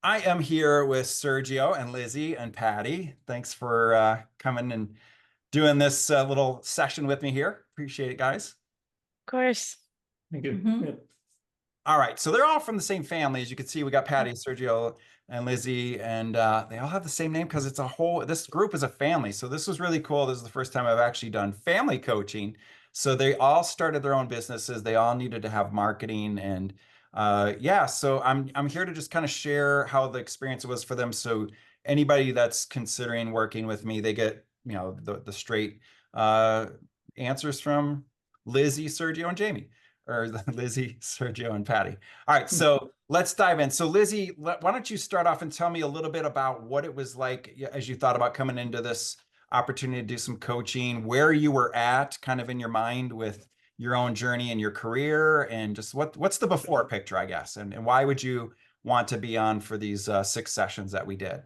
I am here with Sergio and Lizzie and Patty. Thanks for coming and doing this little session with me here. Appreciate it, guys. Of course. Thank you. Hmm. Yeah. All right, so they're all from the same family. As you can see, we got Patty, Sergio, and Lizzie, and they all have the same name because this group is a family. So this was really cool. This is the first time I've actually done family coaching. So they all started their own businesses. They all needed to have marketing and yeah, so I'm here to just kind of share how the experience was for them. So anybody that's considering working with me, they get, the straight uh, answers from Lizzie, Sergio, and Jamie or Lizzie, Sergio, and Patty. All right, so let's dive in. So Lizzie, why don't you start off and tell me a little bit about what it was like as you thought about coming into this opportunity to do some coaching, where you were at kind of in your mind with your own journey and your career, and just what's the before picture, I guess, and why would you want to be on for these 6 sessions that we did?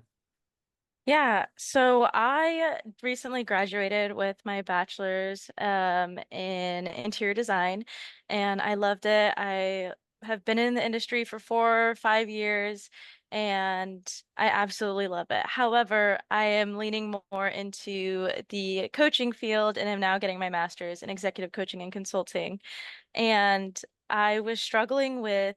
Yeah, so I recently graduated with my bachelor's in interior design, and I loved it. I have been in the industry for 4 or 5 years, and I absolutely love it. However, I am leaning more into the coaching field and am now getting my master's in executive coaching and consulting. And I was struggling with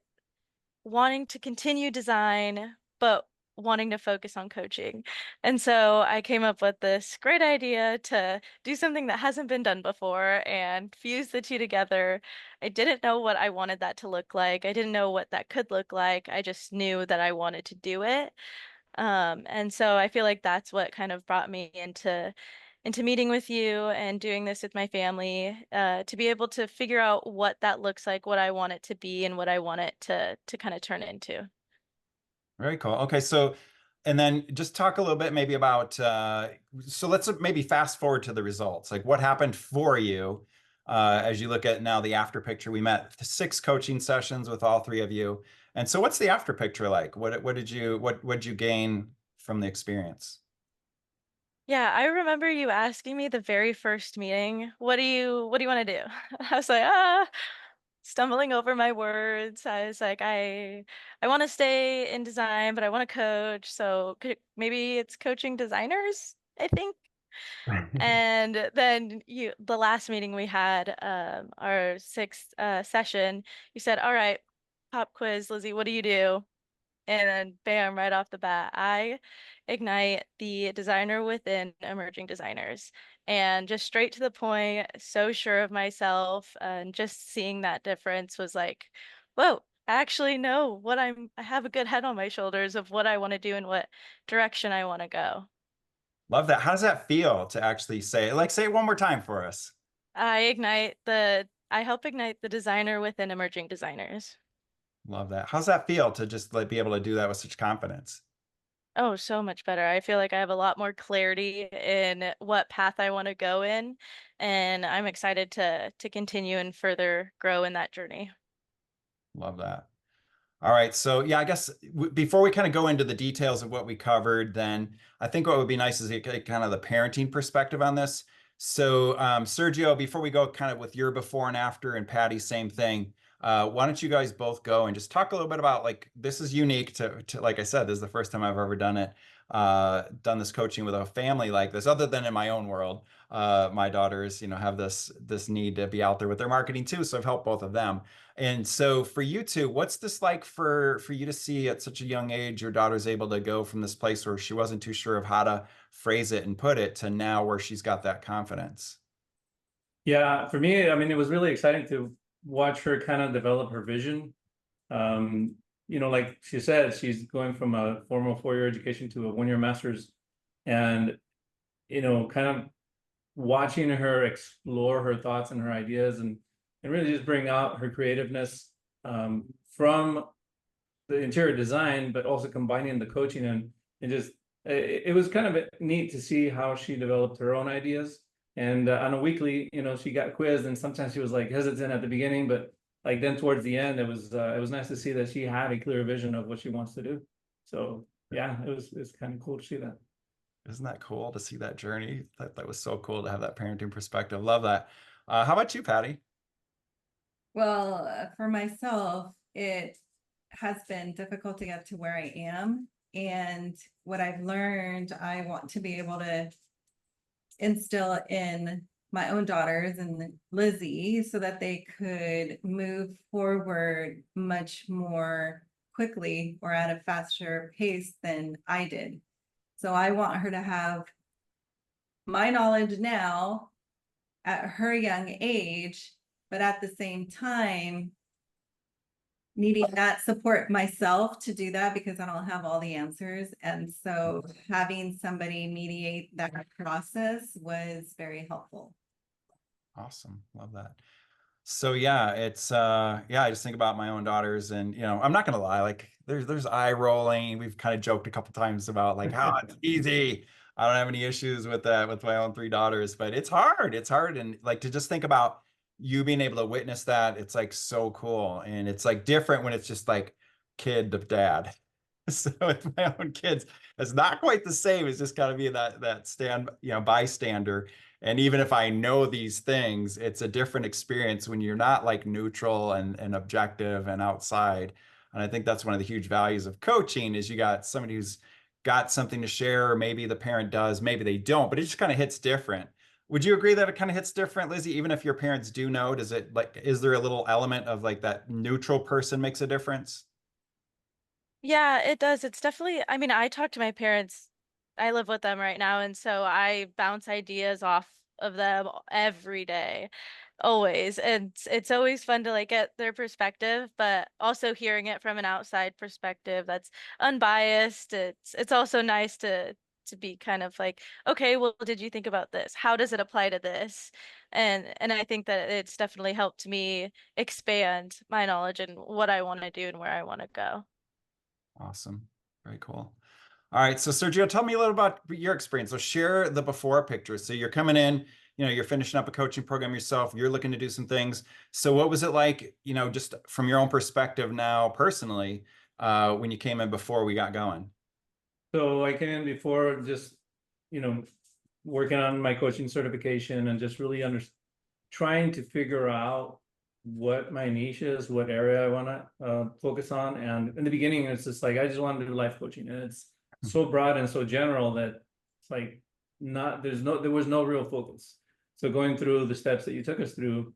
wanting to continue design, but wanting to focus on coaching. And so I came up with this great idea to do something that hasn't been done before and fuse the two together. I didn't know what I wanted that to look like. I didn't know what that could look like. I just knew that I wanted to do it. And so I feel like that's what kind of brought me into meeting with you and doing this with my family, to be able to figure out what that looks like, what I want it to be, and what I want it to kind of turn into. Very cool. Okay, so and then just talk a little bit maybe about so let's maybe fast forward to the results. Like what happened for you as you look at now the after picture. We met 6 coaching sessions with all three of you. And so what's the after picture like? What did you gain from the experience? Yeah, I remember you asking me the very first meeting, what do you want to do? I was like, stumbling over my words. I was like, I want to stay in design, but I want to coach. So maybe it's coaching designers, I think. And then the last meeting we had, our sixth session, you said, "All right, pop quiz, Lizzie, what do you do?" And then bam, right off the bat, I ignite the designer within emerging designers. And just straight to the point, so sure of myself, and just seeing that difference was like, whoa, I actually know I have a good head on my shoulders of what I want to do and what direction I want to go. Love that. How does that feel to actually say it? Like say it one more time for us. I help ignite the designer within emerging designers. Love that. How's that feel to just like be able to do that with such confidence? Oh, so much better. I feel like I have a lot more clarity in what path I want to go in, and I'm excited to continue and further grow in that journey. Love that. All right. So, yeah, I guess before we kind of go into the details of what we covered, then I think what would be nice is to get kind of the parenting perspective on this. So, Sergio, before we go kind of with your before and after, and Patty, same thing. Why don't you guys both go and just talk a little bit about like this is unique to like I said, this is the first time I've ever done it, done this coaching with a family like this, other than in my own world. My daughters, have this need to be out there with their marketing too, so I've helped both of them. And so for you two, what's this like for you to see at such a young age, your daughter's able to go from this place where she wasn't too sure of how to phrase it and put it to now where she's got that confidence? Yeah, for me, I mean, it was really exciting to watch her kind of develop her vision. Like she said, she's going from a formal 4-year education to a 1-year master's, and kind of watching her explore her thoughts and her ideas, and really just bring out her creativeness from the interior design, but also combining the coaching and just it was kind of neat to see how she developed her own ideas. And on a weekly, she got quizzed, and sometimes she was like hesitant at the beginning, but like then towards the end, it was nice to see that she had a clear vision of what she wants to do. So yeah, it's kind of cool to see that. Isn't that cool to see that journey? That was so cool to have that parenting perspective. Love that. How about you, Patty? Well, for myself, it has been difficult to get to where I am. And what I've learned, I want to be able to instill in my own daughters and Lizzie so that they could move forward much more quickly or at a faster pace than I did. So I want her to have my knowledge now at her young age, but at the same time, needing that support myself to do that because I don't have all the answers. And so having somebody mediate that process was very helpful. Awesome. Love that. So yeah, it's yeah, I just think about my own daughters and I'm not gonna lie, like there's eye rolling. We've kind of joked a couple times about like how it's easy. I don't have any issues with that with my own three daughters, but it's hard. It's hard. And like to just think about you being able to witness that, it's like so cool. And it's like different when it's just like kid to dad. So with my own kids, it's not quite the same. It's just gotta be that bystander. And even if I know these things, it's a different experience when you're not like neutral and objective and outside. And I think that's one of the huge values of coaching is you got somebody who's got something to share, or maybe the parent does, maybe they don't, but it just kind of hits different. Would you agree that it kind of hits different, Lizzie? Even if your parents do know, does it like, is there a little element of like that neutral person makes a difference? Yeah, it does. It's definitely, I mean, I talk to my parents. I live with them right now, and so I bounce ideas off of them every day, always. And it's always fun to like get their perspective, but also hearing it from an outside perspective that's unbiased. It's also nice to be kind of like, okay, well, did you think about this? How does it apply to this? And I think that it's definitely helped me expand my knowledge and what I want to do and where I want to go. Awesome. Very cool. All right. So Sergio, tell me a little about your experience. So share the before picture. So you're coming in, you're finishing up a coaching program yourself. You're looking to do some things. So what was it like, just from your own perspective now personally, when you came in before we got going? So I came in before just, you know, working on my coaching certification and just really trying to figure out what my niche is, what area I want to focus on. And in the beginning, it's just like I just wanted to do life coaching, and it's so broad and so general that it's like there was no real focus. So going through the steps that you took us through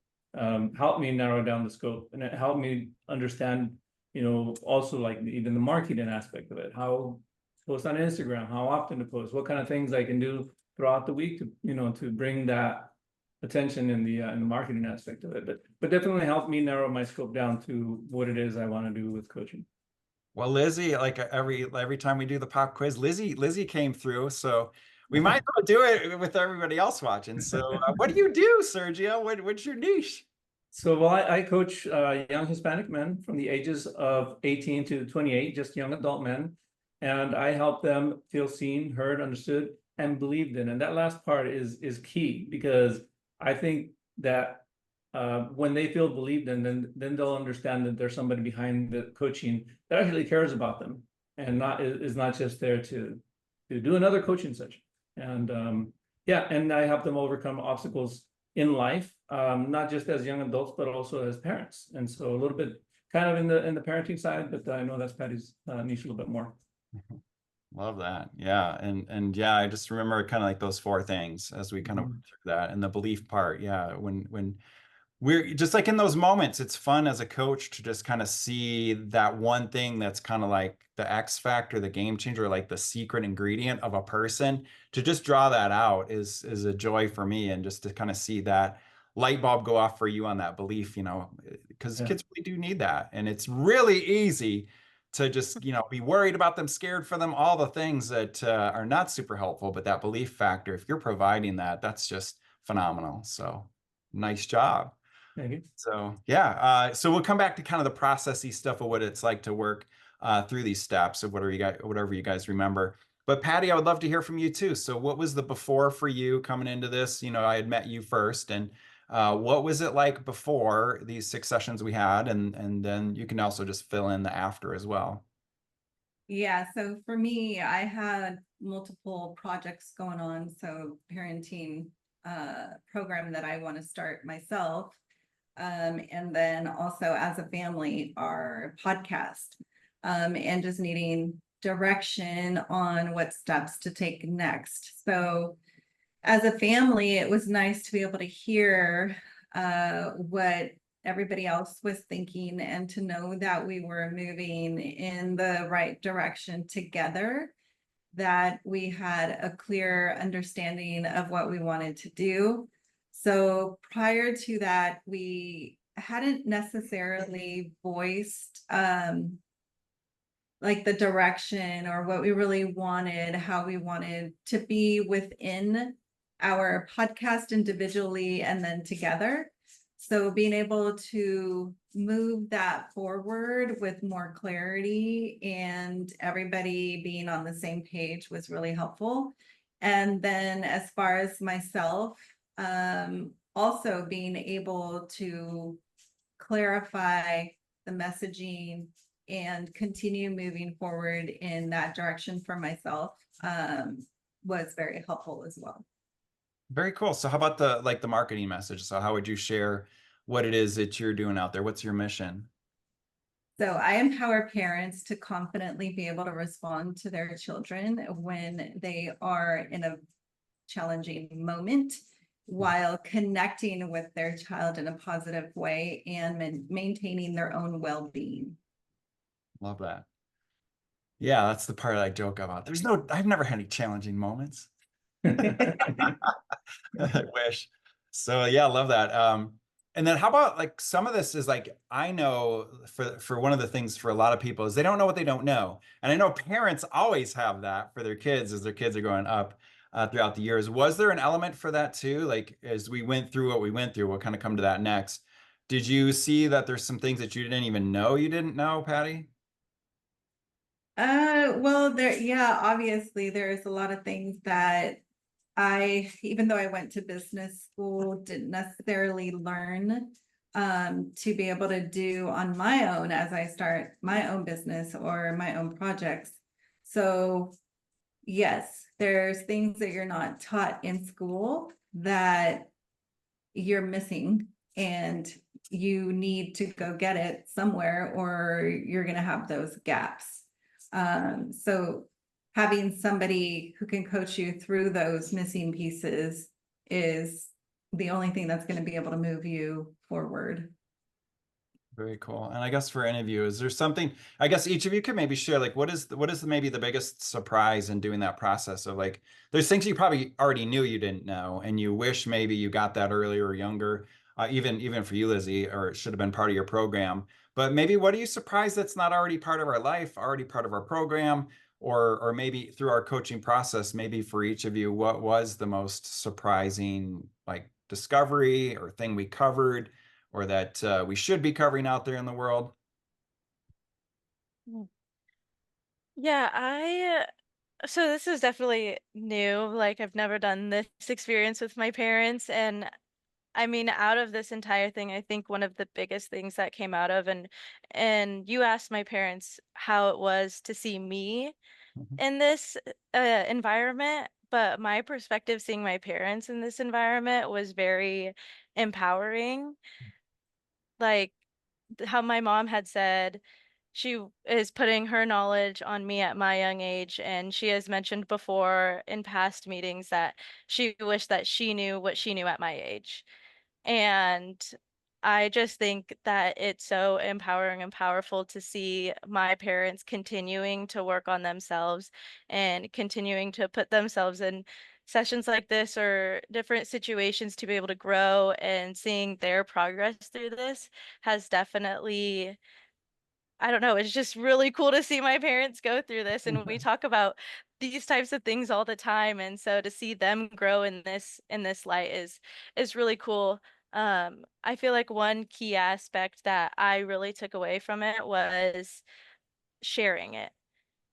helped me narrow down the scope, and it helped me understand, also like even the marketing aspect of it, how to post on Instagram, how often to post, what kind of things I can do throughout the week to bring that attention in the marketing aspect of it, but definitely helped me narrow my scope down to what it is I want to do with coaching. Well, Lizzie, like every time we do the pop quiz, Lizzie came through, so we might as well do it with everybody else watching. So, what do you do, Sergio? What's your niche? So, well, I coach young Hispanic men from the ages of 18 to 28, just young adult men, and I help them feel seen, heard, understood, and believed in. And that last part is key, because I think that when they feel believed in, then they'll understand that there's somebody behind the coaching that actually cares about them, and is not just there to do another coaching session. And yeah, and I help them overcome obstacles in life, not just as young adults, but also as parents. And so a little bit kind of in the parenting side, but I know that's Patty's niche a little bit more. Love that. Yeah. And yeah, I just remember kind of like those four things as we kind of went through that, and the belief part. Yeah. When we're just like in those moments, it's fun as a coach to just kind of see that one thing that's kind of like the X factor, the game changer, like the secret ingredient of a person. To just draw that out is a joy for me, and just to kind of see that light bulb go off for you on that belief, because Yeah. kids really do need that. And it's really easy to just, be worried about them, scared for them, all the things that are not super helpful. But that belief factor, if you're providing that, that's just phenomenal. So nice job. Thank you. So yeah, so we'll come back to kind of the processy stuff of what it's like to work through these steps of whatever you guys remember. But Patty, I would love to hear from you too. So what was the before for you coming into this? I had met you first, and what was it like before these 6 sessions we had, and then you can also just fill in the after as well. Yeah, so for me, I had multiple projects going on. So parenting program that I want to start myself. And then also as a family, our podcast. and just needing direction on what steps to take next. So as a family, it was nice to be able to hear what everybody else was thinking and to know that we were moving in the right direction together, that we had a clear understanding of what we wanted to do. So prior to that, we hadn't necessarily voiced like the direction or what we really wanted, how we wanted to be within our podcast individually and then together. So being able to move that forward with more clarity and everybody being on the same page was really helpful. And then as far as myself, also being able to clarify the messaging and continue moving forward in that direction for myself was very helpful as well. Very cool. So how about the marketing message? So how would you share what it is that you're doing out there? What's your mission? So I empower parents to confidently be able to respond to their children when they are in a challenging moment while connecting with their child in a positive way and maintaining their own well-being. Love that. Yeah, that's the part I joke about. I've never had any challenging moments. I wish. So yeah, I love that. And then how about like some of this is like I know for one of the things for a lot of people is they don't know what they don't know. And I know parents always have that for their kids as their kids are growing up throughout the years. Was there an element for that too? Like as we went through what we went through, we'll kind of come to that next. Did you see that there's some things that you didn't even know you didn't know, Patty? Well, yeah, obviously there's a lot of things that even though I went to business school, didn't necessarily learn to be able to do on my own as I start my own business or my own projects. So yes, there's things that you're not taught in school that you're missing and you need to go get it somewhere or you're going to have those gaps. So having somebody who can coach you through those missing pieces is the only thing that's going to be able to move you forward. Very cool. And I guess for any of you, is there something, I guess each of you could maybe share, like, maybe the biggest surprise in doing that process of like, there's things you probably already knew you didn't know, and you wish maybe you got that earlier or younger, even for you, Lizzie, or it should have been part of your program. But maybe what are you surprised that's not already part of our life, already part of our program, or maybe through our coaching process, maybe for each of you, what was the most surprising, like, discovery or thing we covered? Or that we should be covering out there in the world? Mm. Yeah, so this is definitely new. Like I've never done this experience with my parents. And I mean, out of this entire thing, I think one of the biggest things that came out of and you asked my parents how it was to see me Mhm. in this environment, but my perspective seeing my parents in this environment was very empowering. Like how my mom had said she is putting her knowledge on me at my young age, and she has mentioned before in past meetings that she wished that she knew what she knew at my age. And I just think that it's so empowering and powerful to see my parents continuing to work on themselves and continuing to put themselves in sessions like this or different situations to be able to grow, and seeing their progress through this has definitely, I don't know, it's just really cool to see my parents go through this. And we talk about these types of things all the time. And so to see them grow in this light is really cool. I feel like one key aspect that I really took away from it was sharing it,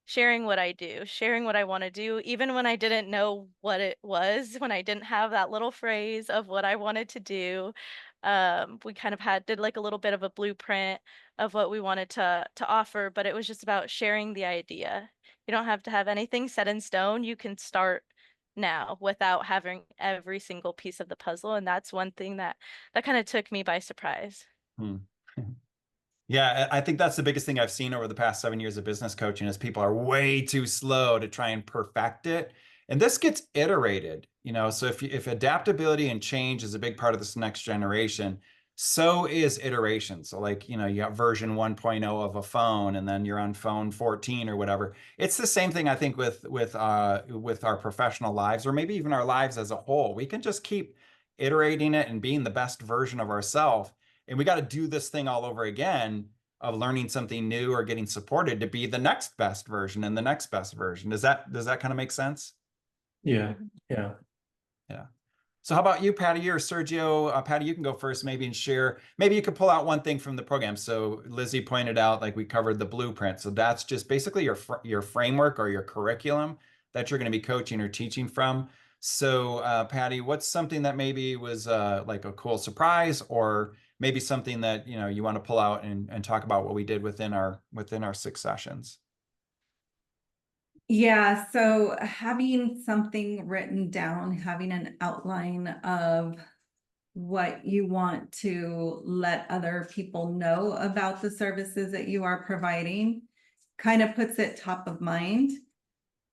sharing what I do, sharing what I want to do, even when I didn't know what it was, when I didn't have that little phrase of what I wanted to do. We kind of did like a little bit of a blueprint of what we wanted to offer, but it was just about sharing the idea. You don't have to have anything set in stone. You can start now without having every single piece of the puzzle, and that's one thing that kind of took me by surprise. Hmm. Yeah, I think that's the biggest thing I've seen over the past 7 years of business coaching is people are way too slow to try and perfect it. And this gets iterated, so if adaptability and change is a big part of this next generation, so is iteration. So like, you got version 1.0 of a phone and then you're on phone 14 or whatever. It's the same thing I think with our professional lives or maybe even our lives as a whole. We can just keep iterating it and being the best version of ourselves, and we got to do this thing all over again of learning something new or getting supported to be the next best version and the next best version. Does that kind of make sense? Yeah, yeah. Yeah. So how about you, Patty or Sergio? Patty, you can go first maybe and share. Maybe you could pull out one thing from the program. So Lizzie pointed out, like we covered the blueprint. So that's just basically your framework or your curriculum that you're going to be coaching or teaching from. So Patty, what's something that maybe was like a cool surprise or maybe something that you want to pull out and talk about what we did within our 6 sessions? Yeah, so having something written down, having an outline of what you want to let other people know about the services that you are providing kind of puts it top of mind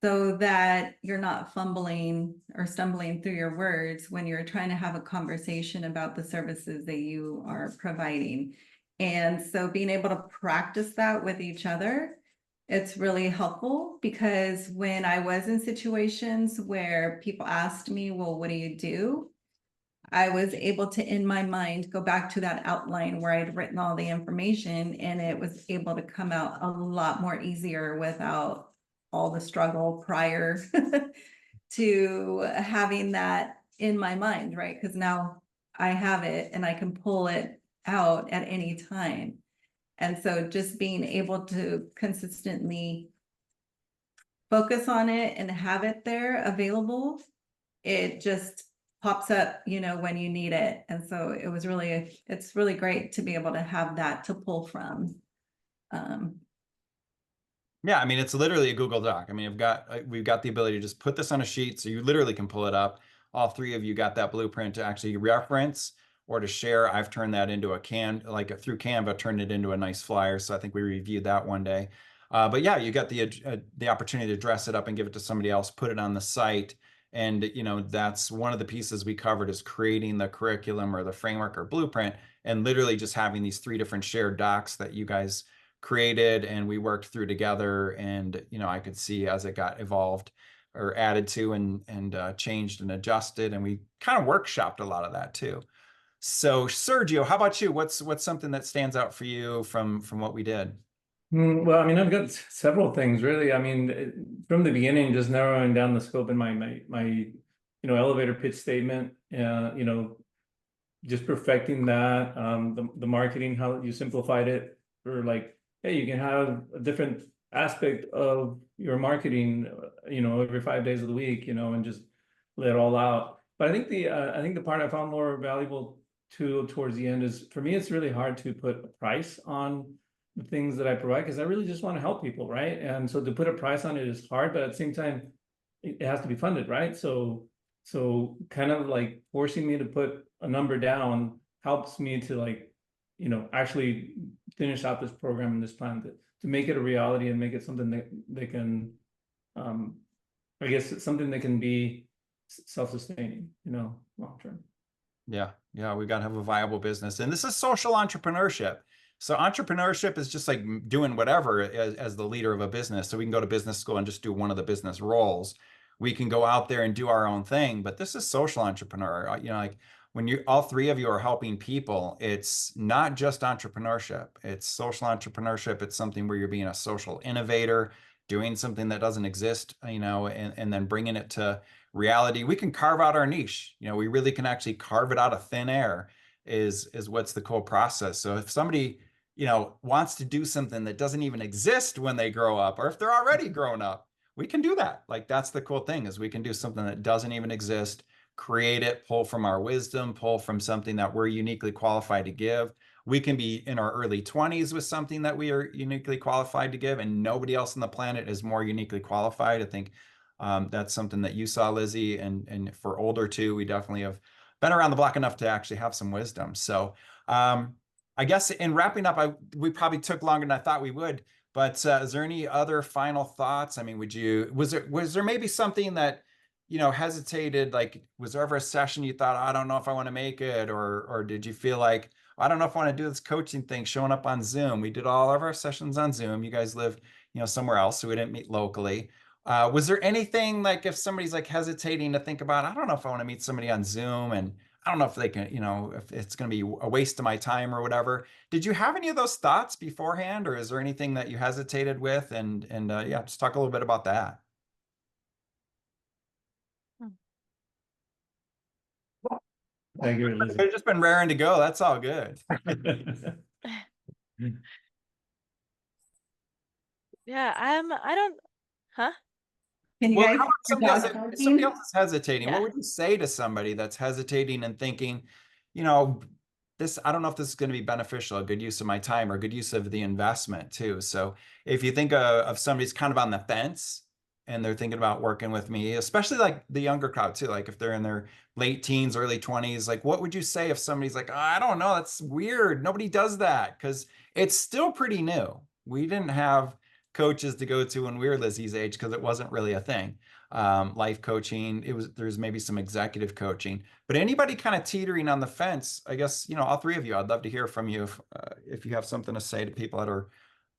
so that you're not fumbling or stumbling through your words when you're trying to have a conversation about the services that you are providing. And so being able to practice that with each other, it's really helpful because when I was in situations where people asked me, well, what do you do? I was able to, in my mind, go back to that outline where I'd written all the information and it was able to come out a lot more easier without all the struggle prior to having that in my mind, right? Because now I have it and I can pull it out at any time. And so just being able to consistently focus on it and have it there available, it just pops up, when you need it. And so it's really great to be able to have that to pull from. Um, Yeah, I mean, it's literally a Google Doc. I mean, we've got the ability to just put this on a sheet, so you literally can pull it up. All three of you got that blueprint to actually reference or to share. I've turned that into like through Canva, turned it into a nice flyer. So I think we reviewed that one day. But yeah, you got the opportunity to dress it up and give it to somebody else, put it on the site. And that's one of the pieces we covered is creating the curriculum or the framework or blueprint, and literally just having these 3 different shared docs that you guys created and we worked through together. And I could see as it got evolved or added to and changed and adjusted, and we kind of workshopped a lot of that too. So Sergio, how about you? What's something that stands out for you from what we did? Well, I mean, I've got several things really. I mean, from the beginning, just narrowing down the scope in my elevator pitch statement, just perfecting that, the marketing, how you simplified it for like, hey, you can have a different aspect of your marketing, every 5 days of the week, and just lay it all out. But I think the part I found more valuable towards the end is for me, it's really hard to put a price on the things that I provide because I really just want to help people, right? And so to put a price on it is hard, but at the same time, it has to be funded, right? So kind of like forcing me to put a number down helps me to like, actually finish out this program and this plan to make it a reality and make it something that they can, I guess it's something that can be self-sustaining, long term. Yeah, we got to have a viable business, and this is social entrepreneurship. So entrepreneurship is just like doing whatever as the leader of a business. So we can go to business school and just do one of the business roles. We can go out there and do our own thing, but this is social entrepreneur. Like when all three of you are helping people, it's not just entrepreneurship. It's social entrepreneurship. It's something where you're being a social innovator, doing something that doesn't exist, and then bringing it to reality. We can carve out our niche. We really can actually carve it out of thin air is what's the cool process. So if somebody, wants to do something that doesn't even exist when they grow up, or if they're already grown up, we can do that. Like that's the cool thing is we can do something that doesn't even exist, create it, pull from our wisdom, pull from something that we're uniquely qualified to give. We can be in our early 20s with something that we are uniquely qualified to give, and nobody else on the planet is more uniquely qualified. I think that's something that you saw, Lizzie, and for older too, we definitely have been around the block enough to actually have some wisdom. So I guess in wrapping up, we probably took longer than I thought we would. But is there any other final thoughts? I mean, was there maybe something that, hesitated? Like, was there ever a session you thought, I don't know if I want to make it, or did you feel like, I don't know if I want to do this coaching thing, showing up on Zoom? We did all of our sessions on Zoom. You guys live, somewhere else, so we didn't meet locally. Was there anything like if somebody's like hesitating to think about, I don't know if I want to meet somebody on Zoom and I don't know if they can, if it's going to be a waste of my time or whatever. Did you have any of those thoughts beforehand, or is there anything that you hesitated with? And yeah, just talk a little bit about that. Hmm. I agree, It's Lizzie. just been raring to go. That's all good. Yeah, I don't, huh? Can you Well, guys how hear about your somebody else, dog if somebody barking? else is hesitating? What Yeah. would you say to somebody that's hesitating and thinking, this, I don't know if this is going to be beneficial, a good use of my time or a good use of the investment too. So if you think of somebody's kind of on the fence and they're thinking about working with me, especially like the younger crowd too, like if they're in their late teens, early 20s, like what would you say if somebody's like, I don't know, that's weird. Nobody does that because it's still pretty new. We didn't have coaches to go to when we were Lizzie's age because it wasn't really a thing. Life coaching, there's maybe some executive coaching, but anybody kind of teetering on the fence, I guess, all three of you, I'd love to hear from you if you have something to say to people that are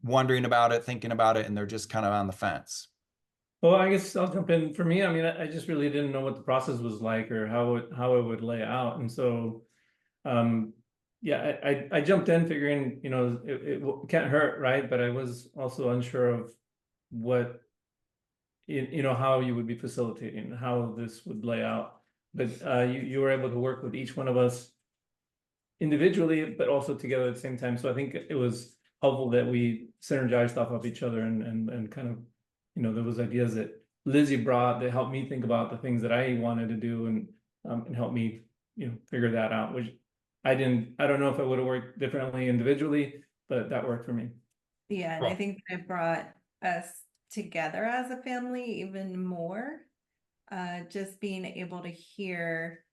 wondering about it, thinking about it, and they're just kind of on the fence. Well, I guess I'll jump in. For me, I mean, I just really didn't know what the process was like or how it would lay out. And so um yeah, I jumped in figuring, it can't hurt, right? But I was also unsure of what how you would be facilitating, how this would lay out. But you were able to work with each one of us individually, but also together at the same time. So I think it was helpful that we synergized off of each other and kind of, there was ideas that Lizzie brought that helped me think about the things that I wanted to do and help me, figure that out, which I don't know if it would have worked differently individually, but that worked for me. Yeah, and I Cool. think that it brought us together as a family even more. Just being able to hear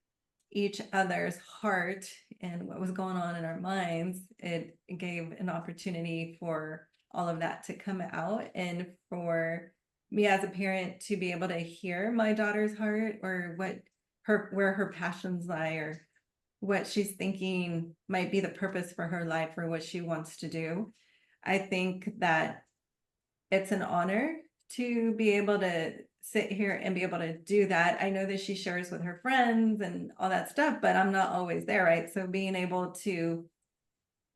each other's heart and what was going on in our minds, it gave an opportunity for all of that to come out and for me as a parent to be able to hear my daughter's heart or where her passions lie or what she's thinking might be the purpose for her life or what she wants to do. I think that it's an honor to be able to sit here and be able to do that. I know that she shares with her friends and all that stuff, but I'm not always there, right? So being able to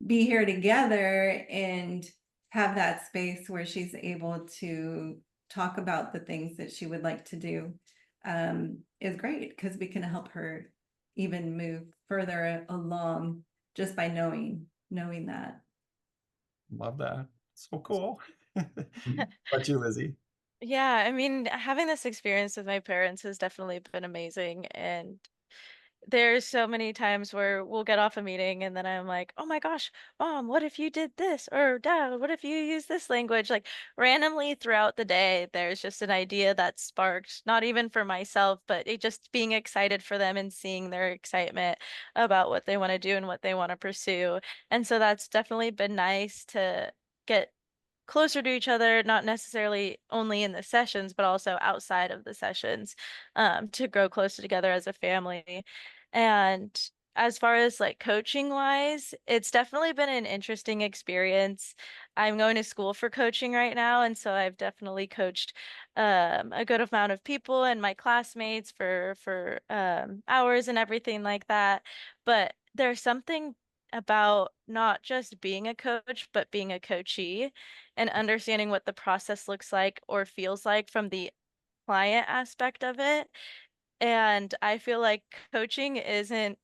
be here together and have that space where she's able to talk about the things that she would like to do is great because we can help her even move further along just by knowing that. Love that. So cool. What you, Lizzie? Yeah, I mean, having this experience with my parents has definitely been amazing. And there's so many times where we'll get off a meeting and then I'm like, oh my gosh, mom, what if you did this? Or dad, what if you use this language? Like randomly throughout the day, there's just an idea that sparked, not even for myself, but it just being excited for them and seeing their excitement about what they want to do and what they want to pursue. And so that's definitely been nice to get closer to each other, not necessarily only in the sessions, but also outside of the sessions, to grow closer together as a family. And as far as like coaching wise, it's definitely been an interesting experience. I'm going to school for coaching right now, and so I've definitely coached a good amount of people and my classmates for hours and everything like that. But there's something about not just being a coach, but being a coachee and understanding what the process looks like or feels like from the client aspect of it. And I feel like coaching isn't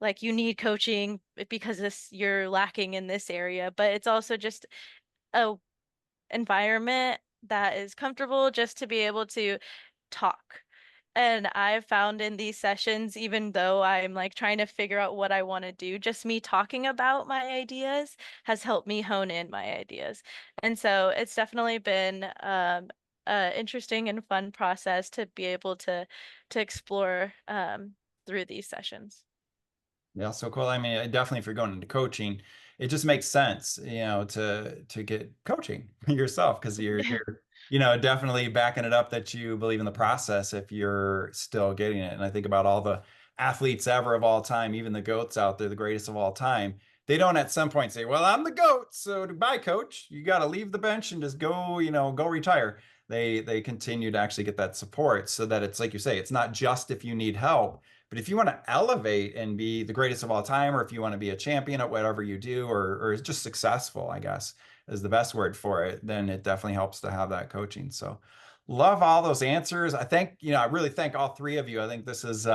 like you need coaching because you're lacking in this area, but it's also just a environment that is comfortable just to be able to talk. And I've found in these sessions, even though I'm like trying to figure out what I want to do, just me talking about my ideas has helped me hone in my ideas. And so it's definitely been a interesting and fun process to be able to explore through these sessions. Yeah, so cool. I mean, definitely if you're going into coaching, it just makes sense, to get coaching yourself because you're definitely backing it up that you believe in the process if you're still getting it. And I think about all the athletes ever of all time, even the GOATs out there, the greatest of all time. They don't at some point say, "Well, I'm the GOAT, so goodbye, coach. You got to leave the bench and just go retire." They continue to actually get that support so that it's like you say, it's not just if you need help. But if you want to elevate and be the greatest of all time, or if you want to be a champion at whatever you do, or just successful, I guess is the best word for it, then it definitely helps to have that coaching. So love all those answers. I really thank all three of you. I think this is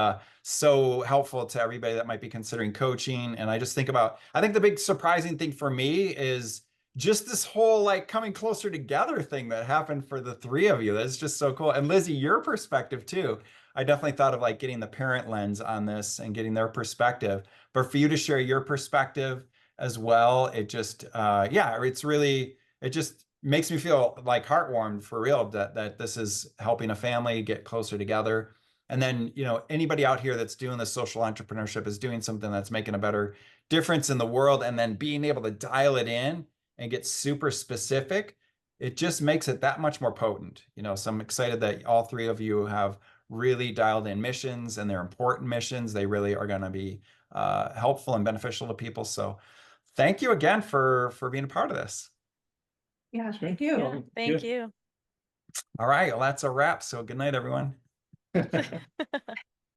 so helpful to everybody that might be considering coaching. And I think the big surprising thing for me is just this whole like coming closer together thing that happened for the three of you. That's just so cool. And Lizzie, your perspective too. I definitely thought of like getting the parent lens on this and getting their perspective. But for you to share your perspective as well, it just makes me feel like heartwarmed for real that this is helping a family get closer together. And then, anybody out here that's doing this social entrepreneurship is doing something that's making a better difference in the world. And then being able to dial it in and get super specific, it just makes it that much more potent. So I'm excited that all three of you have really dialed in missions, and they're important missions. They really are going to be helpful and beneficial to people. So thank you again for being a part of this. Yeah, Sure. thank you. Yeah, thank you. All right, well, that's a wrap. So good night, everyone.